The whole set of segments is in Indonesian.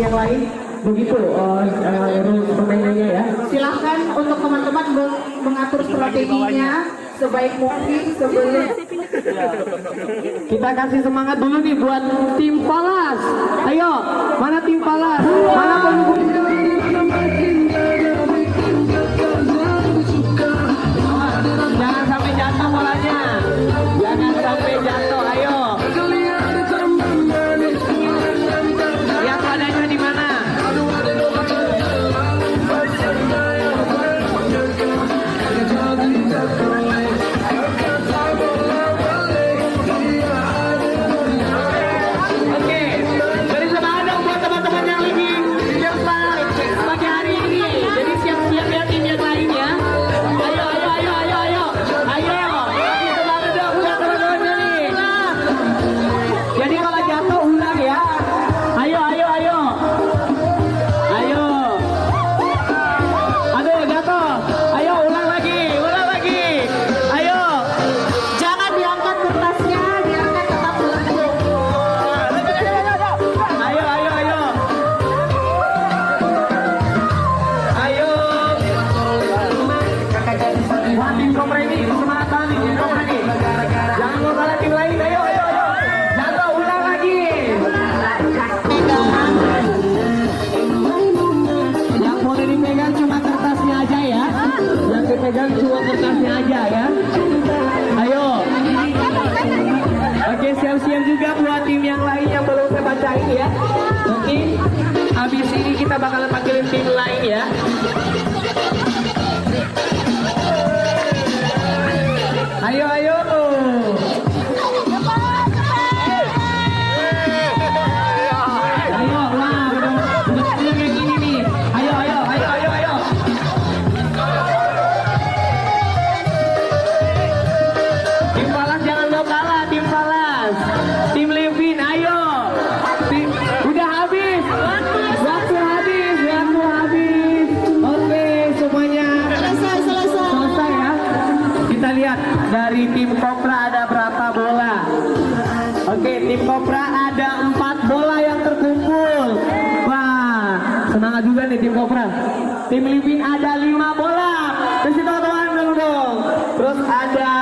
yang lain. Begitu rules permainannya ya. Silahkan untuk teman-teman mengatur strateginya sebaik mungkin sebelum kita kasih semangat dulu nih buat tim Palas. Ayo, mana tim Palas? Mana pendukung? Jangan sampai jatuh bolanya. Jangan sampai jatuh. Ayo. Yang padanya di mana? Pegang cuma kertasnya aja ya. Ayo. Oke, siap-siap juga buat tim yang lain yang belum saya bacain ya. Oke. Habis ini kita bakalan panggilin tim lain ya. Ayo, ayo. Ayo, wah, udah kayak gini nih. Ayo, ayo, ayo, ayo, ayo. Tim Palas jangan mau kalah, tim Palas. Tim Levin, ayo. Udah habis. Waktu habis, waktu habis. Oke, semuanya selesai ya. Kita lihat dari tim Kopra ada berapa bola. Oke, tim Kopra ada 4 bola yang terkumpul. Wah, semangat juga nih tim Kopra. Tim Levin ada 5 bola. Kasih teman-teman dulu dong. Terus ada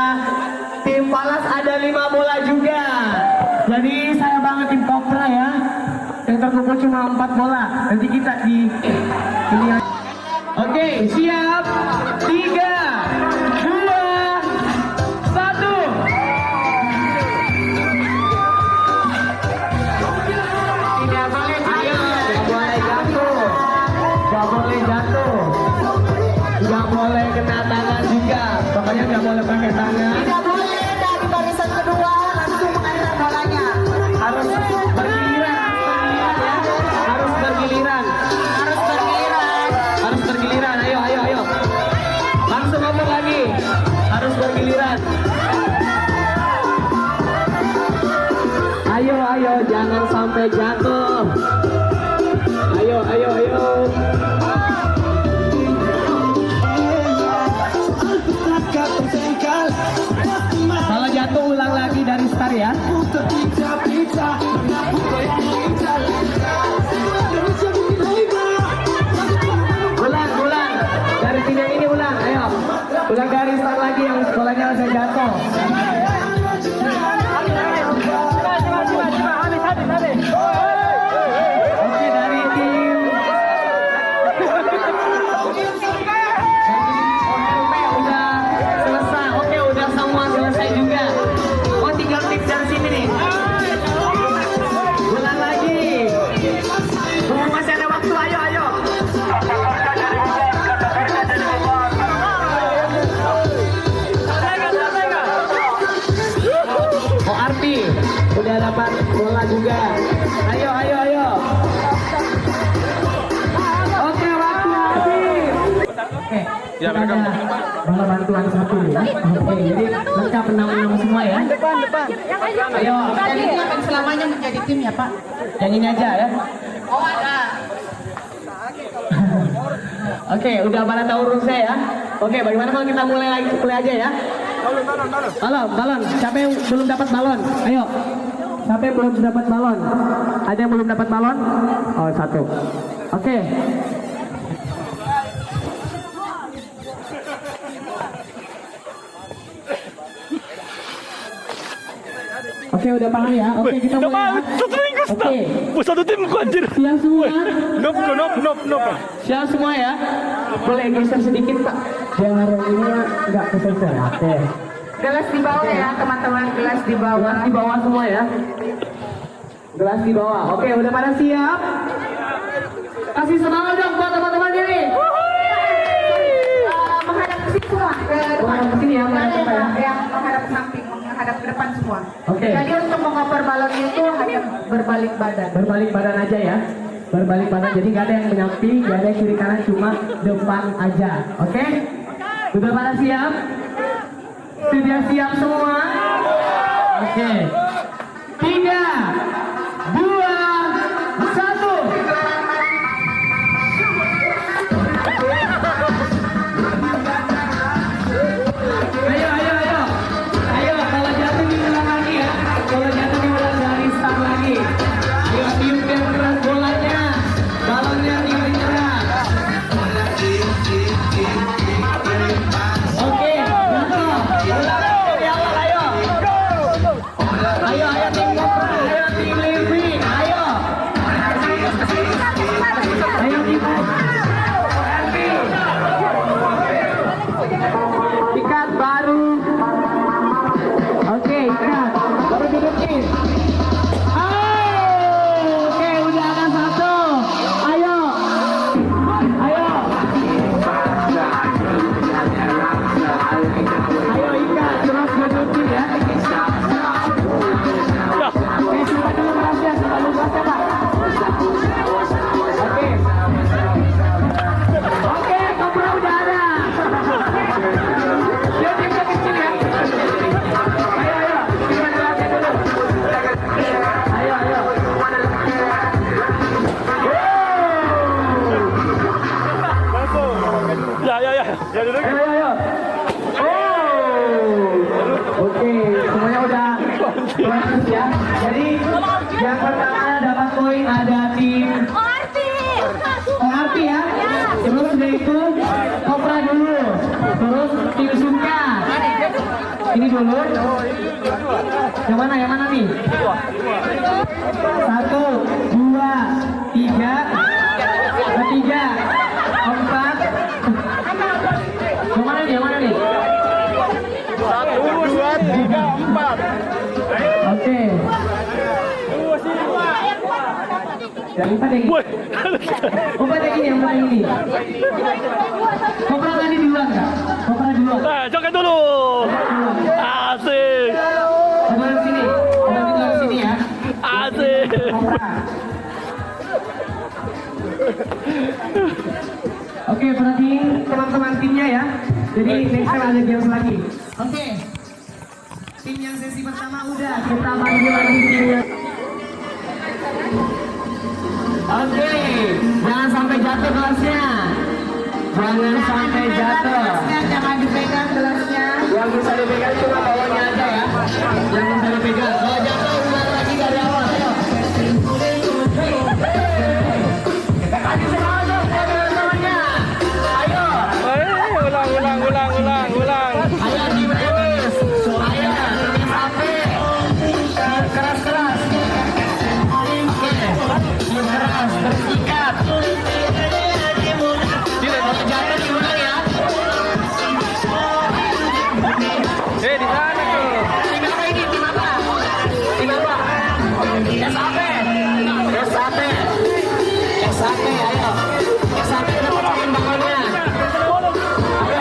tim Palas ada 5 bola juga. Jadi saya banget tim Kopra ya. Yang terkumpul cuma 4 bola. Nanti kita di ini. Oke, siap. 3, 2, 1. Tidak boleh, ayo, tidak boleh jatuh. Tidak boleh jatuh. Tidak boleh kena tangan juga. Pokoknya tidak boleh pakai tangan. Tidak boleh dari barisan kedua langsung mengantar bolanya. Harus bergiliran ya. Harus bergiliran. Harus bergiliran. Harus bergiliran. Ayo, ayo, ayo. Langsung ngomong lagi. Harus bergiliran. Ayo, ayo, jangan sampai jatuh. Ayo, ayo, ayo. Kalau jatuh ulang lagi dari start ya. Ulang dari sini ini ulang. Ayo, ulang dari start lagi yang bolanya saya jatuh. Oke, dari tim udah selesai. Oke, udah semua selesai juga. Oh, tinggal tim dari sini nih. Ulang lagi. Masih ada waktu. Ayo, ayo. Oh, Arti udah dapat bola juga. Ayo, ayo, ayo. Oke, waktu habis. Oke, Ya, mereka bola bantuan 1 ya. Oke, jadi lengkap 6 semua ya. Depan. Ayo, Dan ini akan selamanya menjadi tim ya Pak. yang ini aja ya. Oh ada. Oke, udah pada tahu rumusnya ya. Oke, bagaimana kalau kita mulai aja ya? Balon. Siapa yang belum dapat balon? Ayo. Siapa yang belum dapat balon? Ada yang belum dapat balon? Oh, satu. Oke. Oke, udah paham ya? Oke, kita mulai ya. Oke. Satu tim ku anjir. Siap semua? Nop. Siap semua ya? Boleh geser sedikit, Pak? Biar ini nggak keser. Oke. Gelas di bawah ya, teman-teman. Gelas di bawah. Gelas di bawah semua ya? Gelas di bawah. Oke, udah pada siap? Kasih semangat dong buat teman-teman ini. Menghadap ke sini semua. Menghadap ke sini ya, menghadap ke saya. Yang menghadap ke samping, menghadap ke depan semua. Oke. Jadi untuk mengoper balon itu hanya berbalik badan. Berbalik badan aja ya. Berbalik badan, jadi nggak ada yang menyamping, nggak ada yang kiri kanan, cuma depan aja. Oke? Udah pada siap? Sudah siap semua? Oke. 3, 2, 1. Ayo, kalau jatuh diulang lagi ya. Kalau jatuh diulang dari start lagi. Ayo tiup yang keras bolanya. Balonnya tiup keras. Oke, jatuh. Ayo tim Kopra, ayo tim Livin, ayo. Ayo tim ikat baru. Oke, ikat. Baru dudukin. Oke, udah ada satu. Ayo. Ayo. Ayo ikat, terus dudukin ya. Simpan dulu berasnya, Pak. Oke, Kopra udah ada. Dia tim kecil ya. Ayo, simpan berasnya dulu. Ayo. Ya duduk. Ayo. Oke, semuanya udah bagus ya. Jadi yang pertama dapat poin ada tim Arti ya. Terus dari itu Kopra dulu. Terus tim Suka. Ini dulu. Yang mana nih? 1, 2, 3, 4. Yang mana nih? 1, 2, 3, 4. Oke. Yang 4 yang ini. Kopra yang ini, yang mana ini? Kopra tadi duluan nggak? Kopra duluan. Joget dulu. Asik. Kopra di sini. Kopra di sini ya. Asik. Kopra. Oke, perhatiin teman-teman timnya ya. Jadi next time ada games lagi. Oke. Tim yang sesi pertama udah, kita panggil lagi timnya. Oke, jangan sampai jatuh gelasnya. Jangan sampai jatuh. Jangan dipegang gelasnya. Yang bisa dipegang cuma bawahnya aja ya. Yang bisa dipegang. Kalau jatuh ulang lagi dari awal. Ayo. Kasih semangat dong buat teman-temannya. Ayo. Ulang. Ayo tim Emis. Ayo tim sampai. Keras. Oke. Tim keras bersikat. Kalau jatuh diulang ya. Di sana tuh. Tim apa ini? Tim apa? SAP, ayo. SAP udah pecahin balonnya.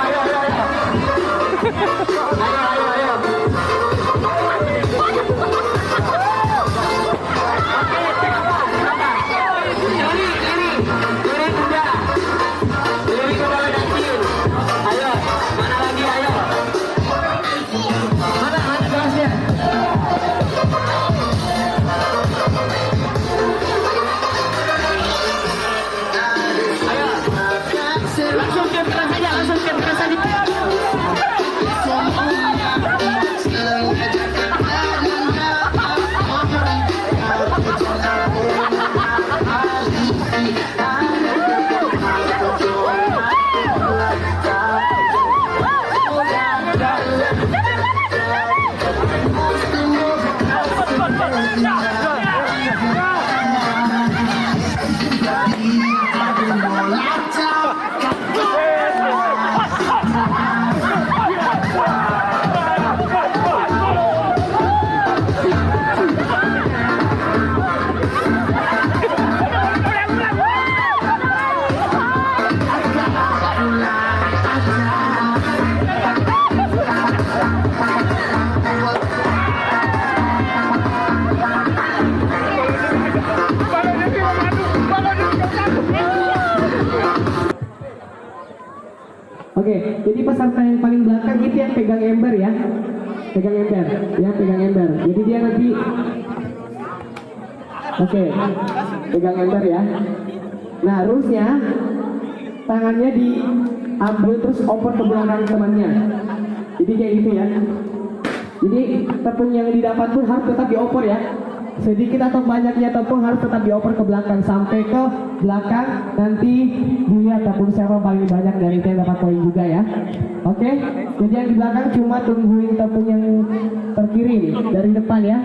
Ayo. Oke, tim apa? Kiri kuda. Kiri kuda udah tim. Ayo, mana lagi, ayo. Mana gelasnya? Oke, jadi peserta yang paling belakang itu yang pegang ember ya. Pegang ember, ya pegang ember. Jadi dia nanti oke, pegang ember ya. Nah, rulesnya tangannya diambil terus oper ke belakang temannya. Jadi kayak gitu ya. Jadi tepung yang didapat pun harus tetap dioper ya. Sedikit atau banyaknya tepung harus tetap dioper ke belakang sampai ke belakang. Nanti dilihat tepung siapa paling banyak dari itu yang dapat poin juga ya. Oke, jadi yang di belakang cuma tungguin tepung yang terkirim dari depan ya.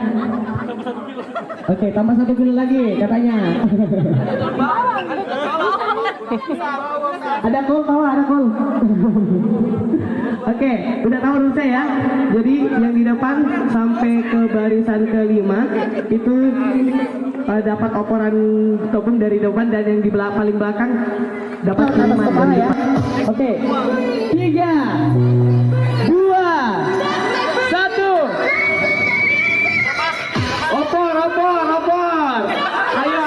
Oke, tambah 1 kilo lagi katanya. Ada call tahu, ada call. Oke, udah tahu rulesnya ya. Jadi yang di depan sampai ke barisan kelima itu dapat operan tepung dari depan, dan yang di paling belakang dapat kiriman dari ya. depan. Oke, 3, 2, 1. Opor. Ayo.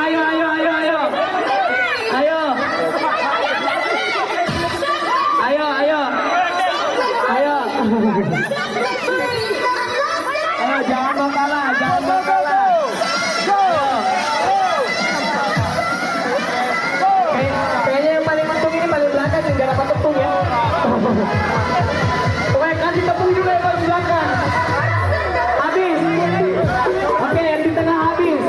Ayo, jangan mau kalah. Kayaknya yang paling untung ini paling belakang yang gak dapat tepung ya. Oke, kasih tepung juga yang paling belakang. Habis. Oke, yang di tengah habis.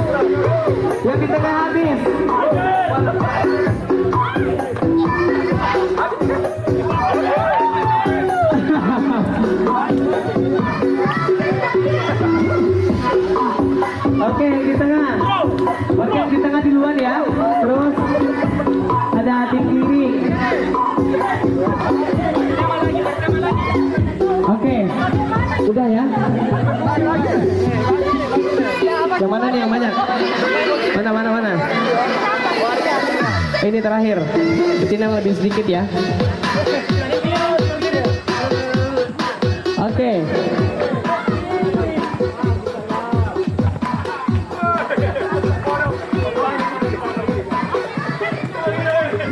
Oke, yang di tengah. Oke, yang di tengah duluan ya. Terus ada tim kiri. Oke, udah ya. Yang mana nih yang banyak? Mana? Ini terakhir. Ini yang lebih sedikit ya. Oke.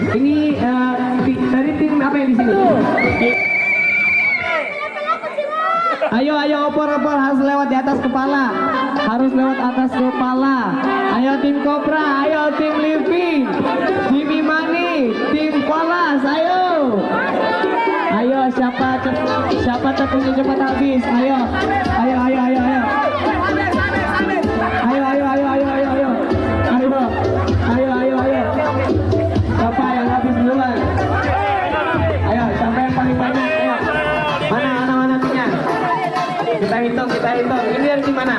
Ini dari tim apa yang di sini? Ayo opor harus lewat di atas kepala. Ayo tim Kopra, ayo tim Living, tim Imani, tim Polas, ayo siapa tepungnya cepat habis. Ayo. Siapa yang habis duluan? Ayo, sampai yang paling banyak. Ayo. Mana timnya? Kita hitung. Ini dari tim mana?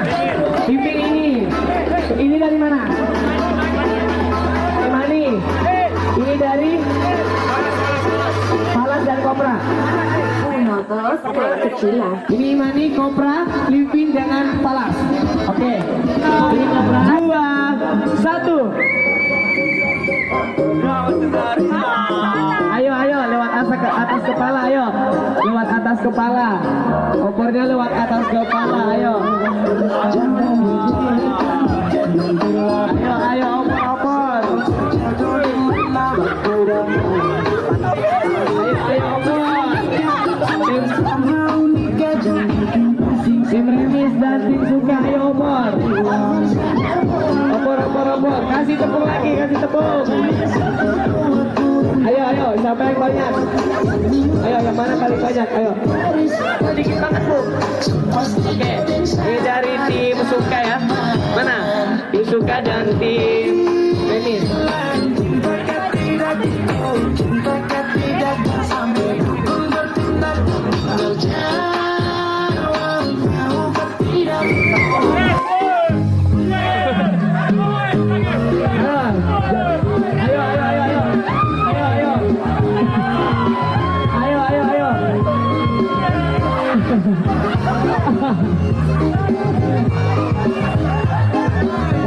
Living ini. Ini dari mana? Imani. Ini dari Palas dan Kopra. Terus kecilan. Ini Imani, Kopra, Living dengan Palas. Oke. Ini Kopra. 2, 1. Ayo lewat atas kepala, ayo. Lewat atas kepala. Opornya lewat atas kepala, ayo. Ayo opor. Ayo opor. Tim Remis dan tim Suka, ayo opor. Opor. Kasih tepung lagi, Ayo, siapa yang banyak? Ayo, yang mana paling banyak? Ayo. Sedikit banget, Bu. Oke, ini dari tim Suka ya. Mana? Tim Suka dan tim Remis.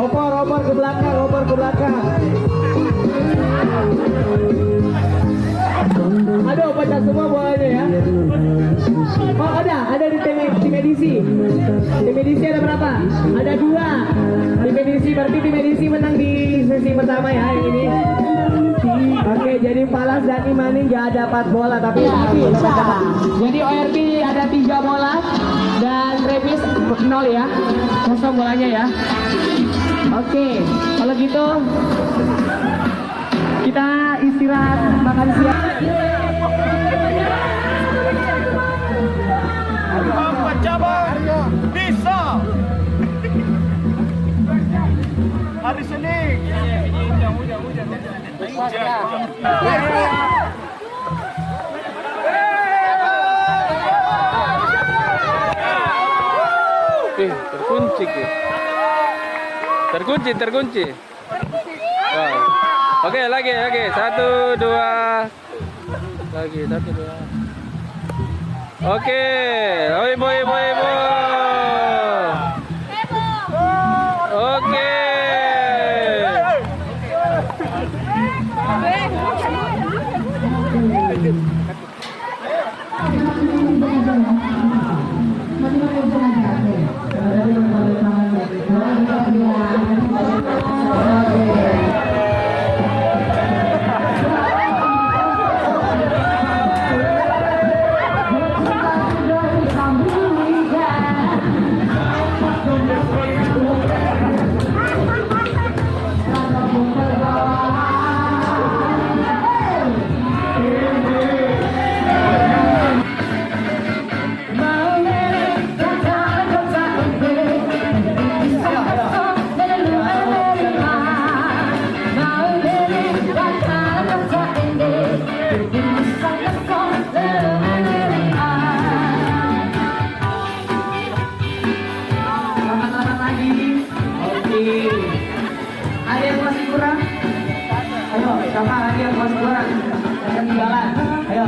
Opor ke belakang. Aduh, pecah semua bolanya ya. Oh, ada di tim edisi. Tim edisi ada berapa? Ada 2. Tim edisi berarti tim edisi menang di sesi pertama ya yang ini. Oke, jadi Falas dan Imani nggak dapat bola tapi jadi ORB ada 3 bola dan Remis 0 ya, kosong bolanya ya. Oke, kalau gitu kita istirahat makan siang. Empat cabang bisa. Hari Senin. Terkunci. Terkunci. Wow. Oke, lagi. 1, 2. Lagi 1, 2. Oke. Ibu. Oke. Ada yang masih kurang? Ayo, siapa lagi yang masih kurang? Yang ketinggalan, ayo.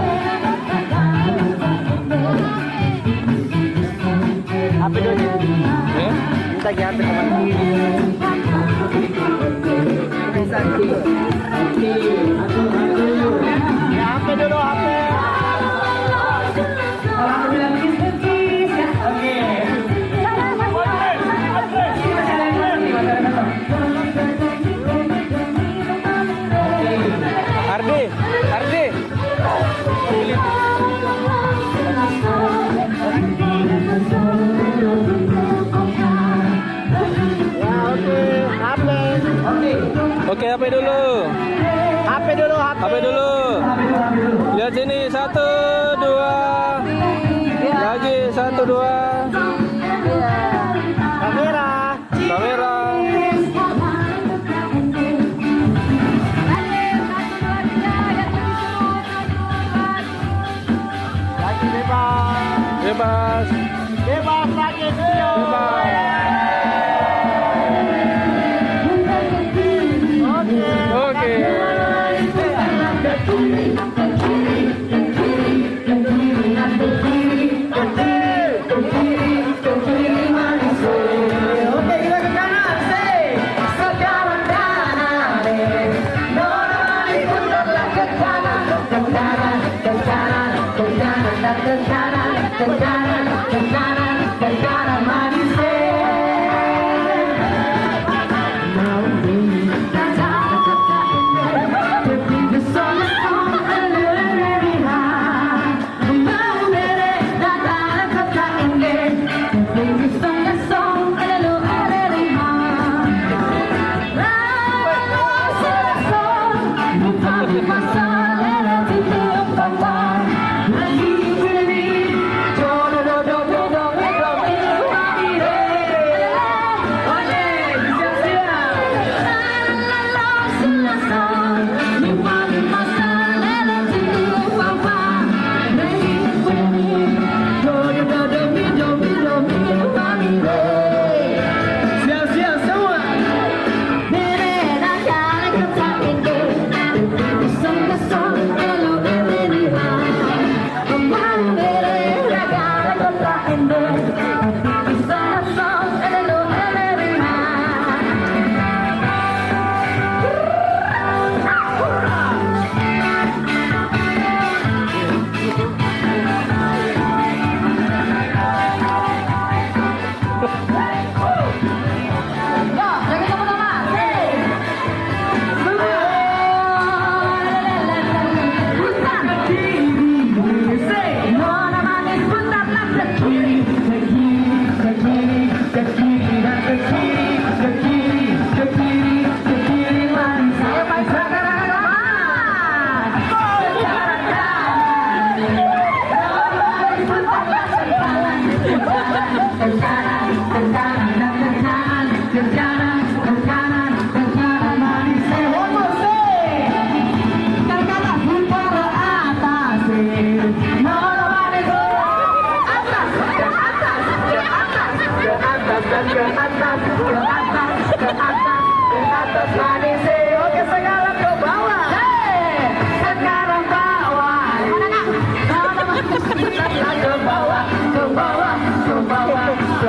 Apa dulu? Minta HP teman. Oke, Ya HP dulu HP. kalau aku bilang kiss ya. Oke. Ardi. Oke, HP dulu. HP dulu. Lihat sini 1, 2. Lagi 1, 2. Kamera. Bebas lagi video. Oke. Oke, kita ke kanan, say. Sekarang kanan, nona mari putarlah ke kanan, ke kanan, ke kanan, ke kanan, dan ke kanan, ke kanan, ke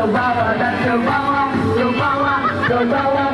bawah dan ke bawah, ke bawah, ke bawah.